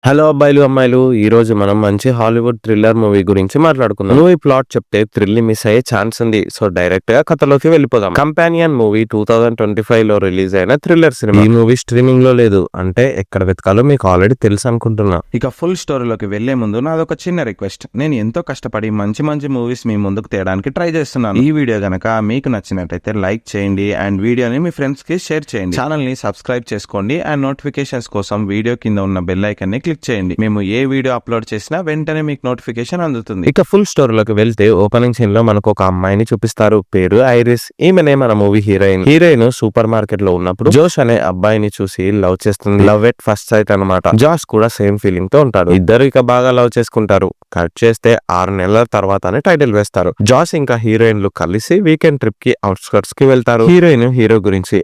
Hello అబ్బాయిలు అమ్మాయిలు ఈ రోజు మనం మంచి హాలీవుడ్ థ్రిల్లర్ మూవీ గురించి మాట్లాడుకుందాం. మూవీ ప్లాట్ చెప్తే థ్రిల్ ని మిస్ అయ్యే ఛాన్స్ ఉంది. సో డైరెక్ట్ గా కథలోకి వెళ్ళిపోదాం. కంపానియన్ మూవీ 2025 లో రిలీజ్ అయిన థ్రిల్లర్ సినిమా. ఈ మూవీ స్ట్రీమింగ్ లో లేదు అంటే ఎక్కడ వెతకాలో మీకు ఆల్రెడీ తెలుసు అనుకుంటున్నా. ఇక ఫుల్ స్టోరీలోకి వెళ్లే ముందు నాదొక చిన్న రిక్వెస్ట్. నేను ఎంతో కష్టపడి మంచి మంచి మూవీస్ మీ ముందుకు తేయడానికి ట్రై చేస్తున్నాను. ఈ వీడియో గనక మీకు నచ్చినట్టయితే లైక్ చేయండి అండ్ వీడియోని మీ ఫ్రెండ్స్ కి షేర్ చేయండి. ఛానల్ ని సబ్స్క్రైబ్ చేసుకోండి అండ్ నోటిఫికేషన్స్ కోసం వీడియో కింద ఉన్న బెల్ ఐకాన్ ని క్లిక్ చేయండి. మేము ఏ వీడియో అప్లోడ్ చేసినా వెంటనే మీకు నోటిఫికేషన్ అందుతుంది. ఇక ఫుల్ స్టోరీలోకి వెళ్తే ఓపెనింగ్ సీన్ లో మనకు ఒక అమ్మాయిని చూపిస్తారు. పేరు ఐరిస్. ఈమెనే మన movie heroine. Heroine super market లో ఉన్నప్పుడు జోష్ అనే అబ్బాయిని చూసి లవ్ చేస్తుంది. లవ్ ఎట్ ఫస్ట్ సైట్ అనమాట. జాష్ కూడా సేమ్ ఫీలింగ్ తో ఉంటాడు. ఇద్దరు ఇక బాగా లవ్ చేసుకుంటారు. కట్ చేస్తే 6 నెలల తర్వాతనే టైటిల్ వేస్తారు. జాష్ ఇంకా హీరోయిన్లు కలిసి వీకెండ్ ట్రిప్ కి అవుట్స్కర్ట్స్ కి వెళ్తారు. హీరోయిన్ హీరో గురించి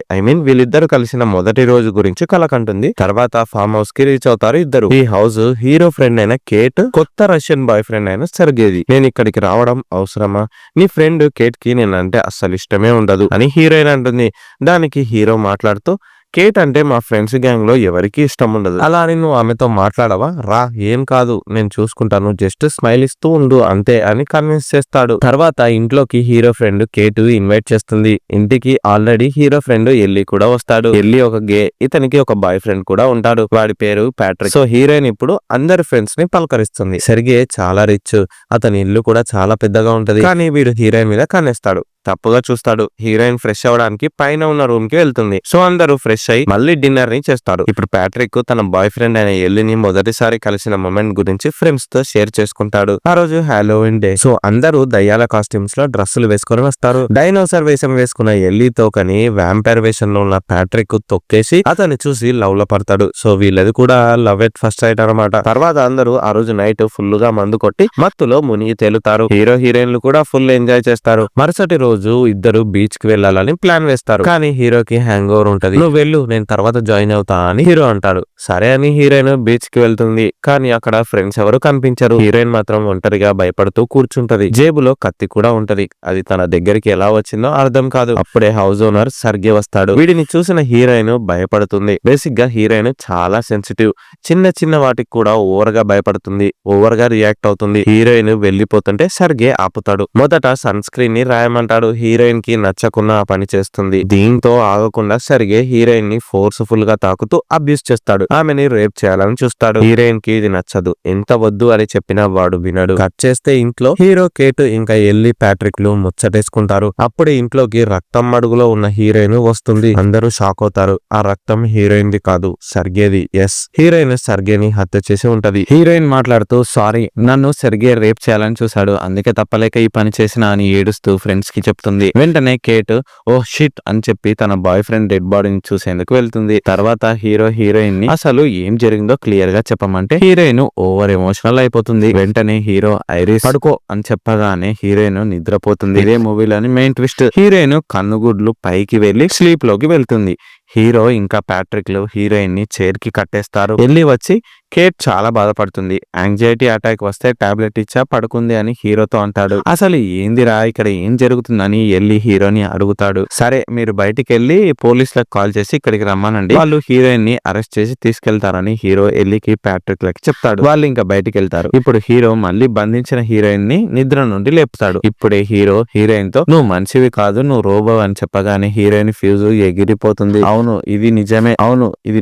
వీళ్ళిద్దరు కలిసిన మొదటి రోజు గురించి కలకంటుంది. తర్వాత ఫామ్ హౌస్ కి రీచ్ అవుతారు ఇద్దరు. ఈ హౌస్ హీరో ఫ్రెండ్ అయిన కేట్, కొత్త రష్యన్ బాయ్ ఫ్రెండ్ అయిన సెర్గేది. నేను ఇక్కడికి రావడం అవసరమా? నీ ఫ్రెండ్ కేట్ కి నేనంటే అస్సలు ఇష్టమే ఉండదు అని హీరోయిన్ అంటుంది. దానికి హీరో మాట్లాడుతూ, కేట్ అంటే మా ఫ్రెండ్స్ గ్యాంగ్ లో ఎవరికి ఇష్టం ఉండదు. అలా అని నువ్వు ఆమెతో మాట్లాడవా? రా, ఏం కాదు, నేను చూసుకుంటాను, జస్ట్ స్మైల్ ఇస్తూ ఉండు అంతే అని కన్విన్స్ చేస్తాడు. తర్వాత ఇంట్లోకి హీరో ఫ్రెండ్ కేటు ఇన్వైట్ చేస్తుంది. ఇంటికి ఆల్రెడీ హీరో ఫ్రెండ్ ఎల్లి కూడా వస్తాడు. ఎల్లి ఒక గే. ఇతనికి ఒక బాయ్ ఫ్రెండ్ కూడా ఉంటాడు. వాడి పేరు ప్యాట్రిక్. సో హీరోయిన్ ఇప్పుడు అందరి ఫ్రెండ్స్ ని పలకరిస్తుంది. సెర్గే చాలా రిచ్. అతని ఇల్లు కూడా చాలా పెద్దగా ఉంటది. కానీ వీడు హీరోయిన్ మీద కన్నేస్తాడు. తప్పుగా చూస్తాడు. హీరోయిన్ ఫ్రెష్ అవడానికి పైన ఉన్న రూమ్ కి వెళ్తుంది. సో అందరూ ఫ్రెష్ అయ్యి మళ్ళీ డిన్నర్ ని చేస్తారు. ఇప్పుడు ప్యాట్రిక్ తన బాయ్ ఫ్రెండ్ అయిన ఎల్లిని మొదటిసారి కలిసిన మొమెంట్ గురించి ఫ్రెండ్స్ తో షేర్ చేసుకుంటాడు. ఆ రోజు హాలోవిన్ డే. సో అందరూ దయ్యాల కాస్ట్యూమ్స్ లో డ్రెస్సులు వేసుకొని వస్తారు. డైనోసార్ వేషం వేసుకున్న ఎల్లితో కని వ్యాంపైర్ వేషంలో ఉన్న ప్యాట్రిక్ తొక్కేసి అతన్ని చూసి లవ్ లో పడతాడు. సో వీళ్ళది కూడా లవ్ ఎట్ ఫస్ట్ సైట్ అనమాట. తర్వాత అందరూ ఆ రోజు నైట్ ఫుల్ గా మందు కొట్టి మత్తులో మునిగి తేలుతారు. హీరో హీరోయిన్లు కూడా ఫుల్ ఎంజాయ్ చేస్తారు. మరుసటి రోజు ఇద్దరు బీచ్ కి వెళ్లాలని ప్లాన్ వేస్తారు. కానీ హీరోకి హ్యాంగ్ ఓవర్ ఉంటది. నువ్వు వెళ్ళు, నేను తర్వాత జాయిన్ అవుతా అని హీరో అంటాడు. సరే అని హీరోయిన్ బీచ్ కి వెళ్తుంది. కానీ అక్కడ ఫ్రెండ్స్ ఎవరు కనిపించరు. హీరోయిన్ మాత్రం ఒంటరిగా భయపడుతూ కూర్చుంటది. జేబులో కత్తి కూడా ఉంటది. అది తన దగ్గరికి ఎలా వచ్చిందో అర్థం కాదు. అప్పుడే హౌస్ ఓనర్ సర్గే వస్తాడు. వీడిని చూసిన హీరోయిన్ భయపడుతుంది. బేసిక్ గా హీరోయిన్ చాలా సెన్సిటివ్. చిన్న చిన్న వాటికి కూడా ఓవర్ గా భయపడుతుంది. ఓవర్ గా రియాక్ట్ అవుతుంది. హీరోయిన్ వెళ్లిపోతుంటే సర్గే ఆపుతాడు. మొదట సన్ స్క్రీన్ ని రాయమంటాడు. హీరోయిన్ కి నచ్చకుండా ఆ పని చేస్తుంది. దీంతో ఆగకుండా సరిగే హీరోయిన్ ని ఫోర్స్ఫుల్ గా తాకుతూ అబ్యూస్ చేస్తాడు. ఆమెని రేప్ చేయాలని చూస్తాడు. హీరోయిన్ కి ఇది నచ్చదు. ఎంత వద్దు అని చెప్పినా వాడు వినడు. కట్ చేస్తే ఇంట్లో హీరో కేట్ ఇంకా ఎల్లి ప్యాట్రిక్ లు ముచ్చటేసుకుంటారు. అప్పుడే ఇంట్లోకి రక్తం అడుగులో ఉన్న హీరోయిన్ వస్తుంది. అందరూ షాక్ అవుతారు. ఆ రక్తం హీరోయిన్ ది కాదు, సర్గేది. ఎస్, హీరోయిన్ సర్గేని హత్య చేసి ఉంటది. హీరోయిన్ మాట్లాడుతూ, సారీ, నన్ను సర్గే రేప్ చేయాలని చూశాడు, అందుకే తప్పలేక ఈ పని చేసిన అని ఏడుస్తూ ఫ్రెండ్స్ కి చెప్తుంది. వెంటనే కేట్ ఓ షిట్ అని చెప్పి తన బాయ్ ఫ్రెండ్ డెడ్ బాడీని చూసేందుకు వెళ్తుంది. తర్వాత హీరో హీరోయిన్ ని అసలు ఏం జరిగిందో క్లియర్ గా చెప్పమంటే హీరోయిన్ ఓవర్ ఎమోషనల్ అయిపోతుంది. వెంటనే హీరో ఐరిస్ పడుకో అని చెప్పగానే హీరోయిన్ నిద్రపోతుంది. ఇదే మూవీలోని మెయిన్ ట్విస్ట్. హీరోయిన్ కన్నుగుడ్లు పైకి వెళ్లి స్లీప్ లోకి వెళ్తుంది. హీరో ఇంకా ప్యాట్రిక్ లు హీరోయిన్ ని చైర్ కి కట్టేస్తారు. వెళ్ళి వచ్చి కేట్ చాలా బాధపడుతుంది. యాంగ్జైటీ అటాక్ వస్తే టాబ్లెట్ ఇచ్చా పడుకుంది అని హీరోతో అంటాడు. అసలు ఏందిరా ఇక్కడ ఏం జరుగుతుందని ఎల్లి హీరోని అడుగుతాడు. సరే, మీరు బయటికి వెళ్లి పోలీసులకు కాల్ చేసి ఇక్కడికి రమ్మనండి, వాళ్ళు హీరోయిన్ ని అరెస్ట్ చేసి తీసుకెళ్తారని హీరో ఎల్లికి ప్యాట్రిక్ లకి చెప్తాడు. వాళ్ళు ఇంకా బయటికి వెళ్తారు. ఇప్పుడు హీరో మళ్ళీ బంధించిన హీరోయిన్ ని నిద్ర నుండి లేపుతాడు. ఇప్పుడే హీరో హీరోయిన్ తో నువ్వు మనిషివి కాదు, నువ్వు రోబో అని చెప్పగానే హీరోయిన్ ఫ్యూజ్ ఎగిరిపోతుంది. అవును ఇది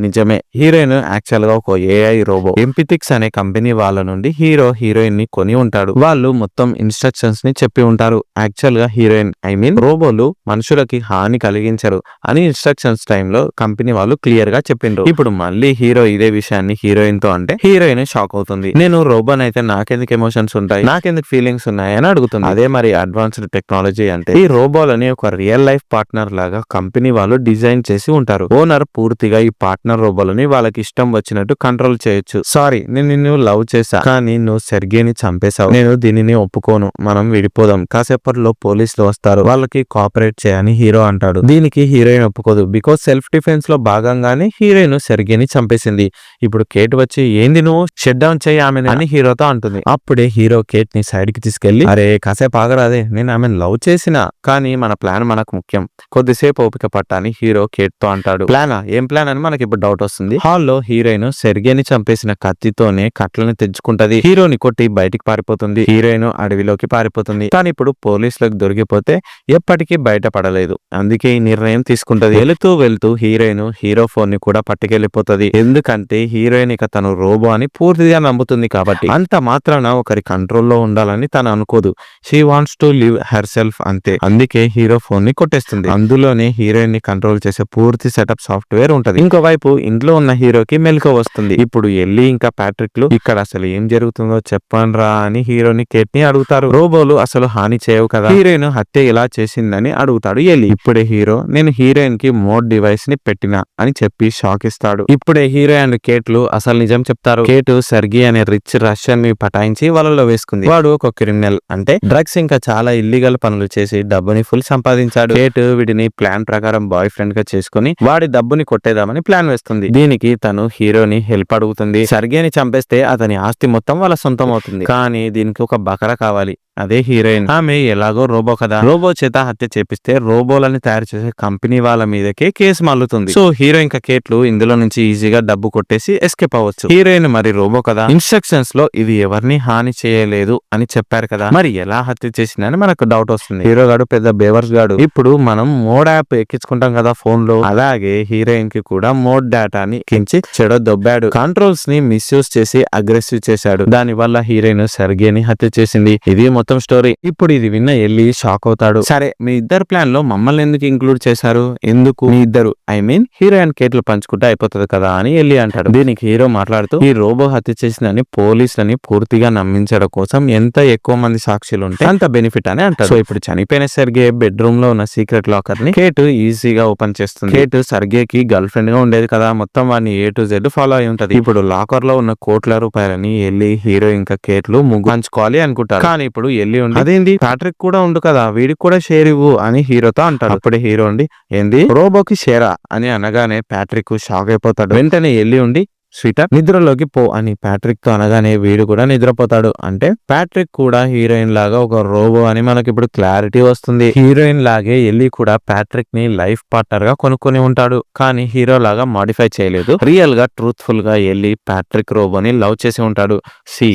నిజమే. హీరోయిన్ యాక్చువల్ గా ఒక ఏఐ రోబో. ఎంపిథిక్స్ అనే కంపెనీ వాళ్ళ నుండి హీరో హీరోయిన్ ని కొని ఉంటాడు. వాళ్ళు మొత్తం ఇన్స్ట్రక్షన్స్ ని చెప్పి ఉంటారు. యాక్చువల్ గా హీరోయిన్ రోబోలు మనుషులకి హాని కలిగించరు అని ఇన్స్ట్రక్షన్స్ టైంలో కంపెనీ వాళ్ళు క్లియర్ గా చెప్పిండ్రు. ఇప్పుడు మళ్ళీ హీరో ఇదే విషయాన్ని హీరోయిన్ తో అంటే హీరోయిన్ షాక్ అవుతుంది. నేను రోబోన్ అయితే నాకెందుకు ఎమోషన్స్ ఉంటాయి, నాకెందుకు ఫీలింగ్స్ ఉన్నాయి అని అడుగుతుంది. అదే మరి అడ్వాన్స్డ్ టెక్నాలజీ అంటే. ఈ రోబోలని ఒక రియల్ లైఫ్ పార్ట్నర్ లాగా కంపెనీ వాళ్ళు డిజైన్ చేసి ఉంటారు. ఓనర్ పూర్తిగా ఈ పార్ట్నర్ రోబోలని వాళ్ళకి ఇష్టం వచ్చినట్టు కంట్రోల్ చేయొచ్చు. సారీ, నేను నిన్ను లవ్ చేశా, కానీ నువ్వు సెర్గేని చంపేశావు. నేను దీనిని ఒప్పుకోను, మనం విడిపోదాం. కాసేపట్లో పోలీసులు వస్తారు, వాళ్ళకి కోఆపరేట్ చేయని హీరో అంటాడు. దీనికి హీరోయిన్ ఒప్పుకోదు. బికాస్ సెల్ఫ్ డిఫెన్స్ లో భాగంగానే హీరోయిన్ సెర్గేని చంపేసింది. ఇప్పుడు కేట్ వచ్చి ఏంది నువ్వు షట్ డౌన్ చేయి ఆమెను అని హీరోతో అంటుంది. అప్పుడే హీరో కేట్ ని సైడ్ కి తీసుకెళ్లి, అరే కాసేపు ఆగరాదే, నేను ఆమెను లవ్ చేసినా, కానీ మన ప్లాన్ మనకు ముఖ్యం, కొద్దిసేపు ఓపిక పట్టని హీరో కేట్ తో అంటాడు. ప్లానా? ఏం ప్లాన్ అని మనకి ఇప్పుడు డౌట్ వస్తుంది. హాల్లో హీరోయిన్ సెర్గేని చంపేసిన కత్తితోనే కట్లను తెచ్చుకుంటది. హీరోని కొట్టి బయటికి పారిపోతుంది. హీరోయిన్ అడవిలోకి పారిపోతుంది. కానీ ఇప్పుడు పోలీసులకు దొరికిపోతే ఎప్పటికీ బయటపడలేదు. అందుకే ఈ నిర్ణయం తీసుకుంటది. వెళ్తూ హీరోయిన్ హీరో ఫోన్ ని కూడా పట్టుకెళ్లిపోతది. ఎందుకంటే హీరోయిన్ ఇక తను రోబో అని పూర్తిగా నమ్ముతుంది కాబట్టి. అంత మాత్రాన ఒకరి కంట్రోల్లో ఉండాలని తను అనుకోదు. She wants to live herself అంతే. అందుకే హీరో ఫోన్ ని కొట్టేస్తుంది. అందులోనే హీరోయిన్ ని కంట్రోల్ చేసే పూర్తి సెటప్ సాఫ్ట్వేర్ ఉంటది. ఇంకోవైపు ఇంట్లో ఉన్న హీరోకి మెలకువ వస్తుంది. ఇప్పుడు ఎల్లి ఇంకా ప్యాట్రిక్ లు ఇక్కడ అసలు ఏం జరుగుతుందో చెప్పండ్రా అని హీరోని కేట్ ని అడుగుతారు. రోబోలు అసలు హాని చేయవు కదా, హీరోయిన్ హత్య ఎలా చేసిందని అడుగుతాడు ఎల్లి. ఇప్పుడే హీరో నేను హీరోయిన్ కి మోడ్ డివైస్ ని పెట్టినా అని చెప్పి షాక్ ఇస్తాడు. ఇప్పుడే హీరో అండ్ కేట్ లు అసలు నిజం చెప్తారు. కేట్ సర్గి అనే రిచ్ రష్యన్ ని పటాయించి వలలో వేసుకుంది. వాడు ఒక క్రిమినల్, అంటే డ్రగ్స్ ఇంకా చాలా ఇల్లీగల్ పనులు చేసి డబ్బుని ఫుల్ సంపాదించాడు. కేట్ వీడిని ప్లాన్ ప్రకారం బాయ్ ఫ్రెండ్ గా చేసుకుని వాడి డబ్బుని కొట్టేదామని ప్లాన్ వేస్తుంది. దీనికి తను హీరోని హెల్ప్ అడుగుతుంది. సర్గేని చంపేస్తే అతని ఆస్తి మొత్తం వాళ్ళ సొంతం అవుతుంది. కానీ దీనికి ఒక బకరా కావాలి, అదే హీరోయిన్. ఆమె ఎలాగో రోబో కదా, రోబో చేత హత్య చేపిస్తే రోబోలని తయారు చేసే కంపెనీ వాళ్ళ మీదకే కేసు మల్లుతుంది. సో హీరో ఇంకా కేట్లు ఇందులో నుంచి ఈజీగా డబ్బు కొట్టేసి ఎస్కేప్ అవ్వచ్చు. హీరోయిన్ మరి రోబో కదా, ఇన్స్ట్రక్షన్స్ లో ఇది ఎవరిని హాని చేయలేదు అని చెప్పారు కదా, మరి ఎలా హత్య చేసిందని మనకు డౌట్ వస్తుంది. హీరో గాడు పెద్ద బేవర్స్ గాడు. ఇప్పుడు మనం మోడ్ యాప్ ఎక్కించుకుంటాం కదా ఫోన్ లో, అలాగే హీరోయిన్ కి కూడా మోడ్ డేటాని ఎక్కించి చెడో దొబ్బాడు. కంట్రోల్స్ ని మిస్యూజ్ చేసి అగ్రెసివ్ చేశాడు. దాని వల్ల హీరోయిన్ సర్గేని హత్య చేసింది. ఇది మొత్తం స్టోరీ. ఇప్పుడు ఇది విన్న ఎల్లి షాక్ అవుతాడు. సరే, మీ ఇద్దరు ప్లాన్ లో మమ్మల్ని ఎందుకు ఇంక్లూడ్ చేశారు? ఎందుకు? మీ ఇద్దరు, ఐ మీన్ హీరో అండ్ కేట్లు పంచుకుంటే అయిపోతుంది కదా అని ఎల్లి అంటాడు. దీనికి హీరో మాట్లాడుతూ ఈ రోబో హత్య చేసిందని పోలీసులని పూర్తిగా నమ్మించడం కోసం ఎంత ఎక్కువ మంది సాక్షులు ఉంటే అంత బెనిఫిట్ అని అంటారు. సో ఇప్పుడు చనిపోయిన సర్గే బెడ్రూమ్ లో ఉన్న సీక్రెట్ లాకర్ ని కేట్ ఈజీగా ఓపెన్ చేస్తుంది. కేట్ సర్గేకి గర్ల్ ఫ్రెండ్ గా ఉండేది కదా, మొత్తం వాడిని A to Z ఫాలో అయి ఉంటది. ఇప్పుడు లాకర్ లో ఉన్న కోట్ల రూపాయలని ఎల్లి, హీరో ఇంకా కేట్లు ముగ్గురు పంచుకోవాలి అనుకుంటారు. కానీ ఇప్పుడు ఎల్లి ఉండి అదేంటి ప్యాట్రిక్ కూడా ఉండు కదా, వీడికి కూడా షేర్ ఇవ్వు అని హీరోతో అంటాడు. అప్పుడే హీరో ఉండి ఏంది రోబోకి షేరా అని అనగానే ప్యాట్రిక్ షాక్ అయిపోతాడు. వెంటనే ఎల్లి ఉండి స్వీటర్ నిద్రలోకి పో అని ప్యాట్రిక్ తో అనగానే వీడు కూడా నిద్రపోతాడు. అంటే ప్యాట్రిక్ కూడా హీరోయిన్ లాగా ఒక రోబో అని మనకి ఇప్పుడు క్లారిటీ వస్తుంది. హీరోయిన్ లాగే ఎల్లి కూడా ప్యాట్రిక్ ని లైఫ్ పార్ట్నర్ గా కొనుక్కొని ఉంటాడు, కానీ హీరో లాగా మాడిఫై చేయలేదు. రియల్ గా ట్రూత్ఫుల్ గా ఎల్లి ప్యాట్రిక్ రోబోని లవ్ చేసి ఉంటాడు.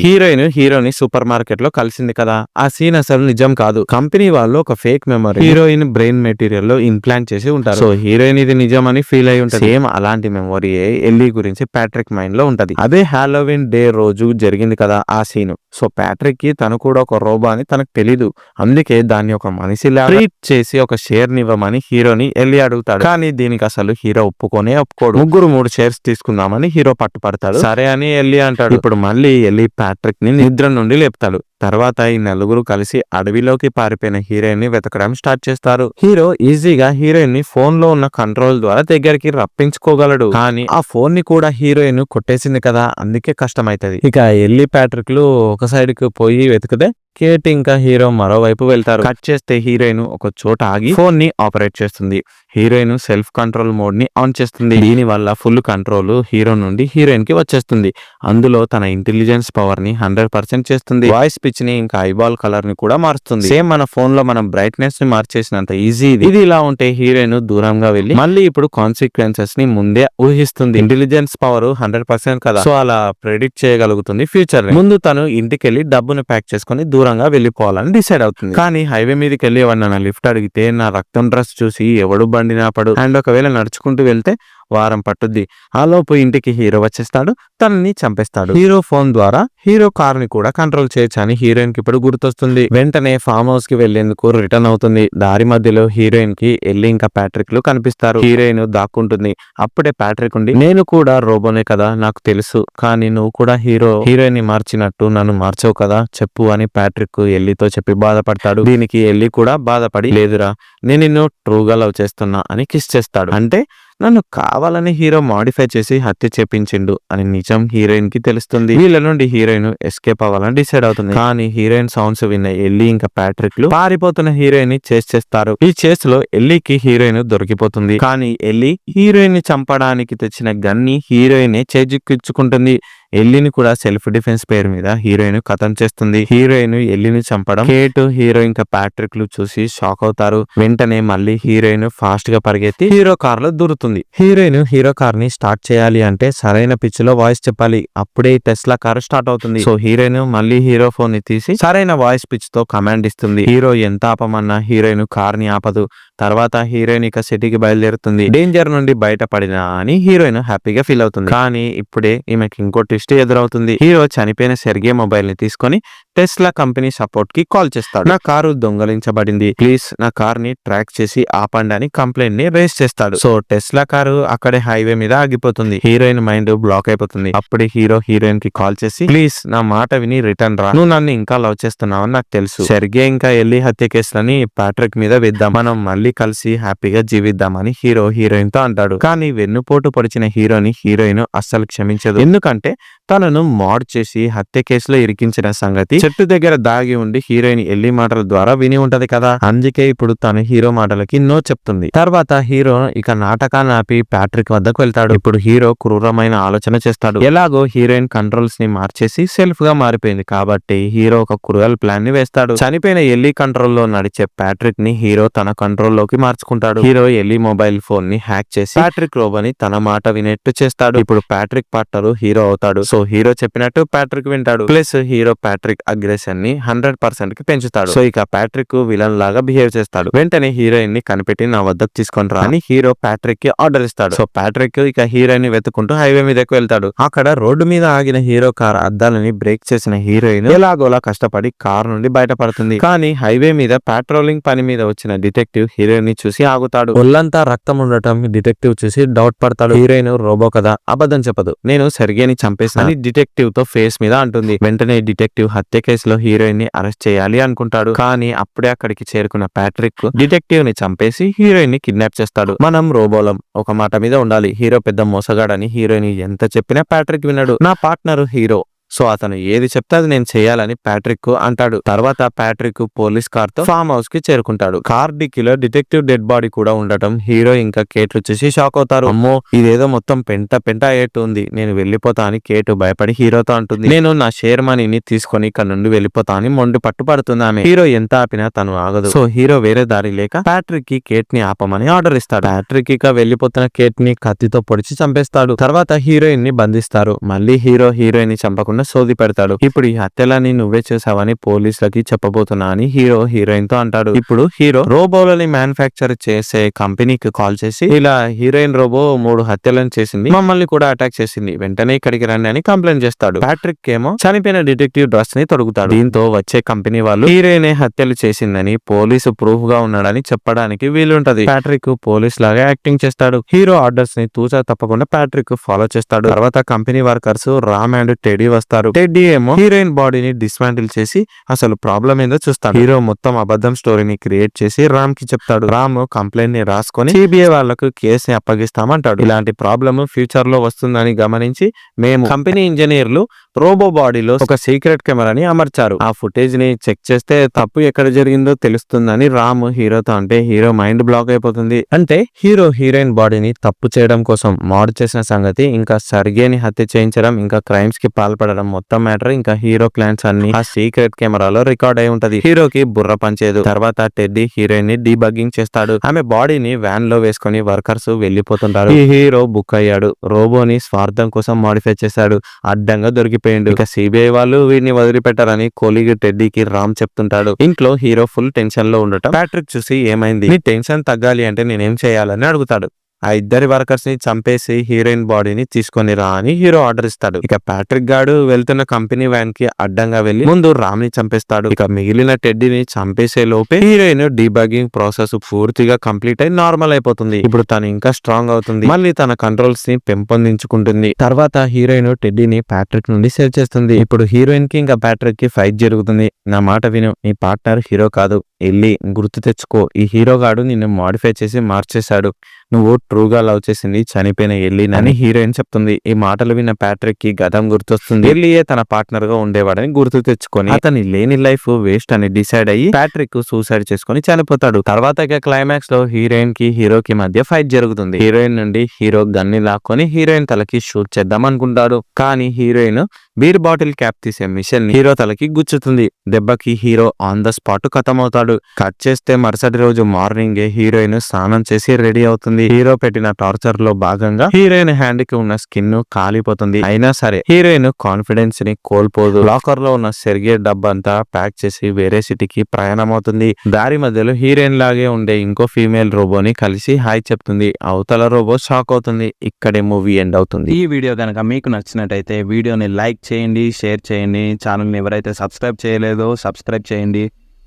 హీరోయిన్ హీరోని సూపర్ మార్కెట్ లో కలిసింది కదా, ఆ సీన్ అసలు నిజం కాదు. కంపెనీ వాళ్ళు ఒక fake memory heroine brain material లో ఇంప్లాంట్ చేసి ఉంటారు. సో హీరోయిన్ ఇది నిజం అని ఫీల్ అయి ఉంటుంది. సేమ్ అలాంటి మెమొరీ ఎల్లి గురించి ప్యాట్రిక్ మైండ్ లో ఉంటది. అదే హాలోవిన్ డే రోజు జరిగింది కదా ఆ సీన్. సో ప్యాట్రిక్ కి తను కూడా ఒక రోబో అని తనకు తెలీదు. అందుకే దాన్ని ఒక మనిషిలా ట్రీట్ చేసి ఒక షేర్ నివ్వమని హీరోని ఎల్లి అడుగుతాడు. కానీ దీనికి అసలు హీరో ఒప్పుకోడు. ముగ్గురు 3 షేర్స్ తీసుకుందామని హీరో పట్టుపడతాడు. సరే అని ఎల్లి అంటాడు. ఇప్పుడు మళ్ళీ ఎల్లి ప్యాట్రిక్ ని నిద్ర నుండి లేపుతాడు. తర్వాత ఈ నలుగురు కలిసి అడవిలోకి పారిపోయిన హీరోయిన్ ని వెతకడం స్టార్ట్ చేస్తారు. హీరో ఈజీగా హీరోయిన్ ని ఫోన్ లో ఉన్న కంట్రోల్ ద్వారా దగ్గరికి రప్పించుకోగలడు. కానీ ఆ ఫోన్ ని కూడా హీరోయిన్ కొట్టేసింది కదా, అందుకే కష్టమైతది. ఇక ఎల్లి ప్యాట్రిక్ లు ఒక సైడ్ కి పోయి వెతికితే కేట్ ఇంకా హీరో మరోవైపు వెళ్తారు. కట్ చేస్తే హీరోయిన్ ఒక చోట ఆగి ఫోన్ ని ఆపరేట్ చేస్తుంది. హీరోయిన్ సెల్ఫ్ కంట్రోల్ మోడ్ ని ఆన్ చేస్తుంది. దీని వల్ల ఫుల్ కంట్రోల్ హీరో నుండి హీరోయిన్ కి వచ్చేస్తుంది. అందులో తన ఇంటెలిజెన్స్ పవర్ ని 100% చేస్తుంది. వాయిస్ పిచ్ ని ఇంకా ఐబాల్ కలర్ ని కూడా మారుస్తుంది. సేమ్ మన ఫోన్ లో మనం బ్రైట్నెస్ ని మార్చేసినంత ఈజీ ఇది. ఇలా ఉంటే హీరోయిన్ దూరంగా వెళ్లి మళ్ళీ ఇప్పుడు కాన్సిక్వెన్సెస్ ని ముందే ఊహిస్తుంది. ఇంటెలిజెన్స్ పవర్ 100% కదా, సో అలా ప్రెడిక్ట్ చేయగలుగుతుంది ఫ్యూచర్. ముందు తను ఇంటికి వెళ్లి డబ్బును ప్యాక్ చేసుకుని దూరంగా వెళ్లిపోవాలని డిసైడ్ అవుతుంది. కానీ హైవే మీదకి వెళ్లి ఎవరన్నా లిఫ్ట్ అడిగితే నా రక్తం డ్రెస్ చూసి ఎవడు బండి నాపడు. అండ్ ఒకవేళ నడుచుకుంటూ వెళ్తే వారం పట్టుద్ది. ఆలోపు ఇంటికి హీరో వచ్చేస్తాడు, తనని చంపేస్తాడు. హీరో ఫోన్ ద్వారా హీరో కార్ ని కూడా కంట్రోల్ చేయొచ్చు అని హీరోయిన్ కి ఇప్పుడు గుర్తొస్తుంది. వెంటనే ఫామ్ హౌస్ కి వెళ్లేందుకు రిటర్న్ అవుతుంది. దారి మధ్యలో హీరోయిన్ కి ఎల్లి ఇంకా ప్యాట్రిక్ లు కనిపిస్తారు. హీరోయిన్ దాక్కుంటుంది. అప్పుడే ప్యాట్రిక్ ఉండి నేను కూడా రోబోనే కదా, నాకు తెలుసు, కానీ నువ్వు కూడా హీరోయిన్ ని మార్చినట్టు నన్ను మార్చవు కదా, చెప్పు అని ప్యాట్రిక్ ఎల్లితో చెప్పి బాధపడతాడు. దీనికి ఎల్లి కూడా బాధపడి లేదురా, నేను నిన్ను ట్రూగా లవ్ చేస్తున్నా అని కిస్ చేస్తాడు. అంటే నన్ను కావాలని హీరో మాడిఫై చేసి హత్య చేపించిండు అని నిజం హీరోయిన్ కి తెలుస్తుంది. వీళ్ళ నుండి హీరోయిన్ ఎస్కేప్ అవ్వాలని డిసైడ్ అవుతుంది. కానీ హీరోయిన్ సౌండ్స్ విన్న ఎల్లి ఇంకా ప్యాట్రిక్ లు పారిపోతున్న హీరోయిన్ ని చేస్ చేస్తారు. ఈ చేస్ లో ఎల్లికి హీరోయిన్ దొరికిపోతుంది. కానీ ఎల్లి హీరోయిన్ ని చంపడానికి తెచ్చిన గన్ ని హీరోయిన్ చేజిక్కించుకుంటుంది. ఎల్లిని కూడా సెల్ఫ్ డిఫెన్స్ పేరు మీద హీరోయిన్ కథం చేస్తుంది. హీరోయిన్ ఎల్లిని చంపడం కేట్, హీరో ఇంకా ప్యాట్రిక్ లు చూసి షాక్ అవుతారు. వెంటనే మళ్ళీ హీరోయిన్ ఫాస్ట్ గా పరిగెత్తి హీరో కార్ లో దూరుతుంది. హీరోయిన్ హీరో కార్ ని స్టార్ట్ చేయాలి అంటే సరైన పిచ్ లో వాయిస్ చెప్పాలి, అప్పుడే టెస్లా కార్ స్టార్ట్ అవుతుంది. సో హీరోయిన్ మళ్ళీ హీరో ఫోన్ ని తీసి సరైన వాయిస్ పిచ్ తో కమాండ్ ఇస్తుంది. హీరో ఎంత ఆపమన్నా హీరోయిన్ కార్ ని ఆపదు. తర్వాత హీరోయిన్ ఇక సిటీకి బయలుదేరుతుంది. డేంజర్ నుండి బయటపడినా అని హీరోయిన్ హ్యాపీగా ఫీల్ అవుతుంది. కానీ ఇప్పుడే ఈమెకి ఇంకో ట్విస్ట్ ఎదురవుతుంది. హీరో చనిపోయిన సెర్గే మొబైల్ ని తీసుకొని టెస్లా కంపెనీ సపోర్ట్ కి కాల్ చేస్తాడు. నా కారు దొంగలించబడింది, ప్లీజ్ నా కార్ ని ట్రాక్ చేసి ఆపండి అని కంప్లైంట్ ని రేస్ చేస్తాడు. సో టెస్లా కారు అక్కడే హైవే మీద ఆగిపోతుంది. హీరోయిన్ మైండ్ బ్లాక్ అయిపోతుంది. అప్పుడే హీరో హీరోయిన్ కి కాల్ చేసి, ప్లీజ్ నా మాట విని రిటర్న్ రా, నువ్వు నన్ను ఇంకా లవ్ చేస్తున్నావు నాకు తెలుసు. సెర్గే ఇంకా ఎల్లి హత్య కేసులని ప్యాట్రిక్ మీద వేద్దాం, మనం మళ్ళీ కలిసి హ్యాపీగా జీవిద్దామని హీరో హీరోయిన్ తో అంటాడు. కానీ వెన్నుపోటు పొడిచిన హీరోని హీరోయిన్ అస్సలు క్షమించదు. ఎందుకంటే తనను మాడ్ చేసి హత్య కేసులో ఇరికించిన సంగతి చెట్టు దగ్గర దాగి ఉండి హీరోయిన్ ఎల్లి మాటల ద్వారా విని ఉంటది కదా. అందుకే ఇప్పుడు తను హీరో మాటలకి నో చెప్తుంది. తర్వాత హీరో ఇక నాటకాన్ని ఆపి ప్యాట్రిక్ వద్దకు వెళ్తాడు. ఇప్పుడు హీరో క్రూరమైన ఆలోచన చేస్తాడు. ఎలాగో హీరోయిన్ కంట్రోల్స్ ని మార్చేసి సెల్ఫ్ గా మారిపోయింది కాబట్టి హీరో ఒక క్రూయల్ ప్లాన్ ని వేస్తాడు. చనిపోయిన ఎల్లి కంట్రోల్ లో నడిచే ప్యాట్రిక్ ని హీరో తన కంట్రోల్ లోకి మార్చుకుంటాడు. హీరో ఎల్లి మొబైల్ ఫోన్ ని హ్యాక్ చేసి ప్యాట్రిక్ రోబోని తన మాట వినేట్టు చేస్తాడు. ఇప్పుడు ప్యాట్రిక్ పార్ట్నర్ హీరో అవుతాడు. సో హీరో చెప్పినట్టు ప్యాట్రిక్ వింటాడు. ప్లస్ హీరో ప్యాట్రిక్ అగ్రెషన్ ని 100% కి పెంచుతాడు. సో ఇక ప్యాట్రిక్ విలన్ లాగా బిహేవ్ చేస్తాడు. వెంటనే హీరోయిన్ ని కనిపెట్టి నా వద్దకు తీసుకొని రా అని హీరో ప్యాట్రిక్ కి ఆర్డర్ ఇస్తాడు. సో ప్యాట్రిక్ ఇక హీరోయిన్ ని వెతుకుంటూ హైవే మీదకి వెళ్తాడు. అక్కడ రోడ్డు మీద ఆగిన హీరో కార్ అద్దాలని బ్రేక్ చేసిన హీరోయిన్ ఎలాగోలా కష్టపడి కార్ నుండి బయటపడుతుంది. కానీ హైవే మీద పాట్రోలింగ్ పని మీద వచ్చిన డిటెక్టివ్ హీరోయిన్ ని చూసి ఆగుతాడు. ఒళ్ళంతా రక్తం ఉండటం డిటెక్టివ్ చూసి డౌట్ పడతాడు. హీరోయిన్ రోబో కదా, అబద్ధం చెప్పదు, నేను సెర్గేని చంపేసిన అని డిటెక్టివ్ తో ఫేస్ మీద అంటుంది. వెంటనే డిటెక్టివ్ హత్య కేసులో హీరోయిన్ ని అరెస్ట్ చేయాలి అనుకుంటాడు. కానీ అప్పుడే అక్కడికి చేరుకున్న ప్యాట్రిక్ డిటెక్టివ్ ని చంపేసి హీరోయిన్ ని కిడ్నాప్ చేస్తాడు. మనం రోబోలం, ఒక మాట మీద ఉండాలి, హీరో పెద్ద మోసగాడని హీరోయిన్ ఎంత చెప్పినా ప్యాట్రిక్ వినడు. నా పార్ట్నర్ హీరో, సో అతను ఏది చెప్తే అది నేను చేయాలని ప్యాట్రిక్ అంటాడు. తర్వాత ప్యాట్రిక్ పోలీస్ కార్ తో ఫామ్ హౌస్ కి చేరుకుంటాడు. కార్ డిక్కీలో డిటెక్టివ్ డెడ్ బాడీ కూడా ఉండటం హీరో ఇంకా కేట్ చూసి షాక్ అవుతారు. అమ్మో ఇదేదో మొత్తం పెంట పెంట అయ్యేట్టు ఉంది, నేను వెళ్ళిపోతా అని కేట్ భయపడి హీరోతో అంటుంది. నేను నా షేర్ మనీని తీసుకొని ఇక్కడ నుండి వెళ్ళిపోతా అని మొండి పట్టుపడుతుంది ఆమె. హీరో ఎంత ఆపినా తను ఆగదు. సో హీరో వేరే దారి లేక ప్యాట్రిక్ కి కేట్ ని ఆపమని ఆర్డర్ ఇస్తాడు. ప్యాట్రిక్ ఇక వెళ్లిపోతున్న కేట్ ని కత్తితో పొడిచి చంపేస్తాడు. తర్వాత హీరోయిన్ ని బంధిస్తారు. మళ్ళీ హీరో హీరోయిన్ ని చంపకుండా సోది పెడతాడు. ఇప్పుడు ఈ హత్యలని నువ్వే చేసావని పోలీసులకి చెప్పబోతున్నా అని హీరో హీరోయిన్ తో అంటాడు. ఇప్పుడు హీరో రోబోలని మ్యానుఫ్యాక్చర్ చేసే కంపెనీకి కాల్ చేసి, ఇలా హీరోయిన్ రోబో 3 హత్యలను చేసింది, మమ్మల్ని కూడా అటాక్ చేసింది, వెంటనే ఇక్కడికి రండి అని కంప్లైంట్ చేస్తాడు. ప్యాట్రిక్ ఏమో చనిపోయిన డిటెక్టివ్ డ్రెస్ ని తొడుగుతాడు. దీంతో వచ్చే కంపెనీ వాళ్ళు హీరోయిన్ హత్యలు చేసిందని పోలీసు ప్రూఫ్ గా ఉన్నాడని చెప్పడానికి వీలుంటది. ప్యాట్రిక్ పోలీస్ లాగా యాక్టింగ్ చేస్తాడు. హీరో ఆర్డర్స్ ని తూచా తప్పకుండా ప్యాట్రిక్ ఫాలో చేస్తాడు. తర్వాత company workers Ram and teddy వస్తారు. టెడ్డీ ఏమో హీరోయిన్ బాడీని డిస్మాంటిల్ చేసి అసలు ప్రాబ్లం ఏందో చూస్తాడు. హీరో మొత్తం అబద్ధం స్టోరీని క్రియేట్ చేసి రామ్ కి చెప్తాడు. రామ్ కంప్లైంట్ ని రాసుకొని సిబిఐ వాళ్ళకు కేసు ని అప్పగిస్తామంటాడు. ఇలాంటి ప్రాబ్లమ్ ఫ్యూచర్ లో వస్తుందని గమనించి మేము కంపెనీ ఇంజనీర్లు రోబో బాడీలో ఒక సీక్రెట్ కెమెరాని అమర్చారు. ఆ ఫుటేజ్ ని చెక్ చేస్తే తప్పు ఎక్కడ జరిగిందో తెలుస్తుందని రామ్ హీరోతో అంటే హీరో మైండ్ బ్లాక్ అయిపోతుంది. అంటే హీరో హీరోయిన్ బాడీని తప్పు చేయడం కోసం మాడ్ చేసిన సంగతి, ఇంకా సర్గేని హత్య చేయించడం, ఇంకా క్రైమ్స్ కి పాల్పడడం మొత్తం మ్యాటర్ ఇంకా హీరో ప్లాన్స్ అన్ని ఆ సీక్రెట్ కెమెరాలో రికార్డ్ అయి ఉంటది. హీరోకి బుర్ర పనిచేయదు. తర్వాత టెడ్డీ హీరోయిన్ ని డీబగ్గింగ్ చేస్తాడు. ఆమె బాడీని వ్యాన్ లో వేసుకుని వర్కర్స్ వెళ్లిపోతుంటారు. ఈ హీరో బుక్ అయ్యాడు. రోబోని స్వార్థం కోసం మాడిఫై చేశాడు, అడ్డంగా దొరికిపోయిండు. ఇక సిబిఐ వాళ్ళు వీడిని వదిలిపెట్టారని కొలీగ్ టెడ్డీకి రామ్ చెప్తుంటాడు. ఇంట్లో హీరో ఫుల్ టెన్షన్ లో ఉండటం ప్యాట్రిక్ చూసి, ఏమైంది, నీ టెన్షన్ తగ్గాలి అంటే నేనేం చేయాలని అడుగుతాడు. ఆ ఇద్దరి వర్కర్స్ ని చంపేసి హీరోయిన్ బాడీని తీసుకొని రా అని హీరో ఆర్డర్ ఇస్తాడు. ఇక ప్యాట్రిక్ గాడు వెళ్తున్న కంపెనీ వ్యాన్ కి అడ్డంగా వెళ్లి ముందు రామ్ ని చంపేస్తాడు. ఇక మిగిలిన టెడ్డీని చంపేసే లోపే హీరోయిన్ డీబగ్గింగ్ ప్రాసెస్ పూర్తిగా కంప్లీట్ అయి నార్మల్ అయిపోతుంది. ఇప్పుడు తను ఇంకా స్ట్రాంగ్ అవుతుంది, మళ్ళీ తన కంట్రోల్స్ ని పెంపొందించుకుంటుంది. తర్వాత హీరోయిన్ టెడ్డీని ప్యాట్రిక్ నుండి సేవ్ చేస్తుంది. ఇప్పుడు హీరోయిన్ కి ఇంకా ప్యాట్రిక్ కి ఫైట్ జరుగుతుంది. నా మాట విను, నీ పార్ట్నర్ హీరో కాదు, వెళ్ళి గుర్తు తెచ్చుకో. ఈ హీరోగాడు నిన్ను మాడిఫై చేసి మార్చేశాడు. నువ్వు ట్రూగా లవ్ చేసింది చనిపోయిన ఎల్లీని అని హీరోయిన్ చెప్తుంది. ఈ మాటలు విన్న ప్యాట్రిక్ కి గతం గుర్తొస్తుంది. ఎల్లీయే తన పార్ట్నర్ గా ఉండేవాడని గుర్తు తెచ్చుకొని అతని లేని లైఫ్ వేస్ట్ అని డిసైడ్ అయ్యి ప్యాట్రిక్ సూసైడ్ చేసుకుని చనిపోతాడు. తర్వాత ఇక క్లైమాక్స్ లో హీరోయిన్ కి హీరోకి మధ్య ఫైట్ జరుగుతుంది. హీరోయిన్ నుండి హీరో గన్ని లాక్కొని హీరోయిన్ తలకి షూట్ చేద్దాం అనుకుంటాడు. కానీ హీరోయిన్ బీర్ బాటిల్ క్యాప్ తీసే మిషన్ హీరో తలకి గుచ్చుతుంది. దెబ్బకి హీరో ఆన్ ద స్పాట్ ఖతం అవుతాడు. కట్ చేస్తే మరుసటి రోజు మార్నింగ్ హీరోయిన్ స్నానం చేసి రెడీ అవుతుంది. హీరో పెట్టిన టార్చర్ లో భాగంగా హీరోయిన్ హ్యాండ్ కి ఉన్న స్కిన్ కాలిపోతుంది. అయినా సరే హీరోయిన్ కాన్ఫిడెన్స్ ని కోల్పోదు. లాకర్ లో ఉన్న సెర్గే డబ్బంతా ప్యాక్ చేసి వేరే సిటీకి ప్రయాణం అవుతుంది. దారి మధ్యలో హీరోయిన్ లాగే ఉండే ఇంకో ఫీమేల్ రోబోని కలిసి హాయ్ చెప్తుంది. అవతల రోబో షాక్ అవుతుంది. ఇక్కడే మూవీ ఎండ్ అవుతుంది. ఈ వీడియో కనుక మీకు నచ్చినట్టయితే వీడియోని లైక్ చేయండి, షేర్ చేయండి. ఛానల్ని ఎవరైతే సబ్స్క్రైబ్ చేయలేదో సబ్స్క్రైబ్ చేయండి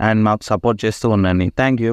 అండ్ మాకు సపోర్ట్ చేస్తూ ఉండండి. Thank you.